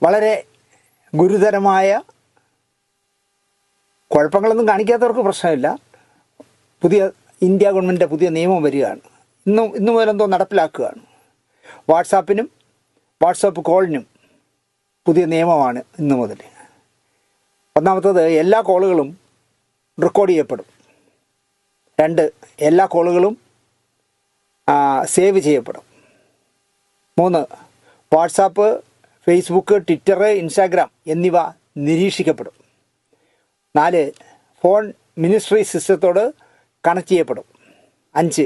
വളരെ ഗുരുതരമായ കുഴപ്പങ്ങളൊന്നും കാണിക്കാത്തവർക്ക് പ്രശ്നമില്ല. ഇന്ത്യ ഗവൺമെൻറ്റിൻ്റെ പുതിയ നിയമം വരികയാണ്. ഇന്നു മുതലെന്തോ നടപ്പിലാക്കുകയാണ്. വാട്സാപ്പിനും വാട്സാപ്പ് കോളിനും പുതിയ നിയമമാണ് ഇന്നു മുതൽ. ഒന്നാമത്തത്, എല്ലാ കോളുകളും റെക്കോർഡ് ചെയ്യപ്പെടും. 2, എല്ലാ കോളുകളും സേവ് ചെയ്യപ്പെടും. 3, വാട്സാപ്പ്, ഫേസ്ബുക്ക്, ട്വിറ്റർ, ഇൻസ്റ്റാഗ്രാം എന്നിവ നിരീക്ഷിക്കപ്പെടും. 4, ഫോൺ മിനിസ്ട്രി സിസ്റ്റത്തോട് കണക്ട് ചെയ്യപ്പെടും. 5,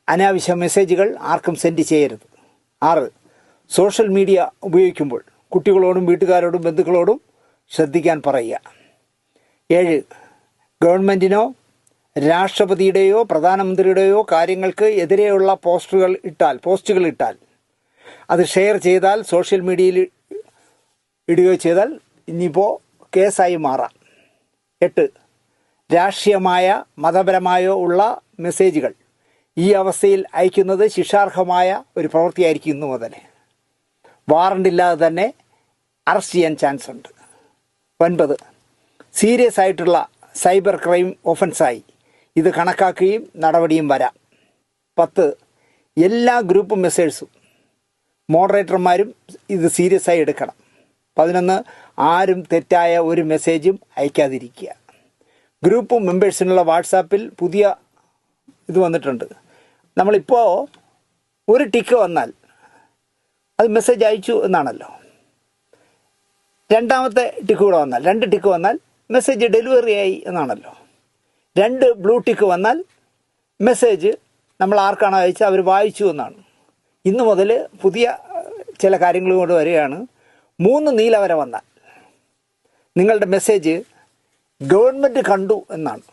അനാവശ്യ മെസ്സേജുകൾ ആർക്കും സെൻഡ് ചെയ്യരുത്. 6, സോഷ്യൽ മീഡിയ ഉപയോഗിക്കുമ്പോൾ കുട്ടികളോടും വീട്ടുകാരോടും ബന്ധുക്കളോടും ശ്രദ്ധിക്കാൻ പറയുക. 7, ഗവൺമെൻറ്റിനോ രാഷ്ട്രപതിയുടെയോ പ്രധാനമന്ത്രിയുടെയോ കാര്യങ്ങൾക്ക് എതിരെയുള്ള പോസ്റ്റുകൾ ഇട്ടാൽ അത് ഷെയർ ചെയ്താൽ, സോഷ്യൽ മീഡിയയിൽ ഇടുകയോ ചെയ്താൽ ഇനിയിപ്പോൾ കേസായി മാറാം. 8, രാഷ്ട്രീയമായ മതപരമായോ ഉള്ള മെസ്സേജുകൾ ഈ അവസ്ഥയിൽ അയക്കുന്നത് ശിക്ഷാർഹമായ ഒരു പ്രവൃത്തിയായിരിക്കും ഇന്നു മുതൽ. വാറണ്ടില്ലാതെ തന്നെ അറസ്റ്റ് ചെയ്യാൻ ചാൻസ് ഉണ്ട്. 9, സീരിയസ് ആയിട്ടുള്ള സൈബർ ക്രൈം ഒഫൻസായി ഇത് കണക്കാക്കുകയും നടപടിയും വരാം. 10, എല്ലാ ഗ്രൂപ്പ് മെസ്സേഴ്സും മോഡറേറ്റർമാരും ഇത് സീരിയസ് ആയി എടുക്കണം. 11, ആരും തെറ്റായ ഒരു മെസ്സേജും അയക്കാതിരിക്കുക. ഗ്രൂപ്പ് മെമ്പേഴ്സിനുള്ള വാട്സാപ്പിൽ പുതിയ ഇത് വന്നിട്ടുണ്ട്. നമ്മളിപ്പോൾ ഒരു ടിക്ക് വന്നാൽ അത് മെസ്സേജ് അയച്ചു എന്നാണല്ലോ. രണ്ടാമത്തെ ടിക്ക് കൂടെ വന്നാൽ, 2 ടിക്ക് വന്നാൽ മെസ്സേജ് ഡെലിവറി ആയി എന്നാണല്ലോ. 2 ബ്ലൂ ടിക്ക് വന്നാൽ മെസ്സേജ് നമ്മൾ ആർക്കാണോ അയച്ചത് അവർ വായിച്ചു എന്നാണ്. ഇന്നു മുതൽ പുതിയ ചില കാര്യങ്ങൾ കൊണ്ട് വരികയാണ്. 3 നീല വര വന്നാൽ നിങ്ങളുടെ മെസ്സേജ് ഗവൺമെൻറ് കണ്ടു എന്നാണ്.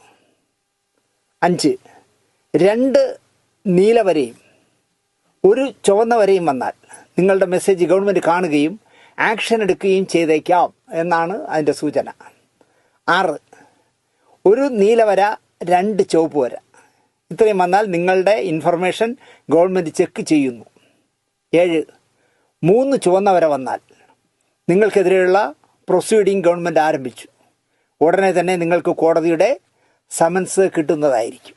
5, 2 നീല വരയും 1 ചുവന്ന വരയും വന്നാൽ നിങ്ങളുടെ മെസ്സേജ് ഗവൺമെൻറ് കാണുകയും ആക്ഷൻ എടുക്കുകയും ചെയ്തേക്കാം എന്നാണ് അതിൻ്റെ സൂചന. 6, 1 നീല വര 2 ചുവപ്പ് വര ഇത്രയും വന്നാൽ നിങ്ങളുടെ ഇൻഫർമേഷൻ ഗവൺമെൻറ് ചെക്ക് ചെയ്യുന്നു. 7, 3 ചുവന്ന വര വന്നാൽ നിങ്ങൾക്കെതിരെയുള്ള പ്രൊസീഡിംഗ് ഗവൺമെൻറ് ആരംഭിച്ചു. ഉടനെ തന്നെ നിങ്ങൾക്ക് കോടതിയുടെ സമൻസ് കിട്ടുന്നതായിരിക്കും.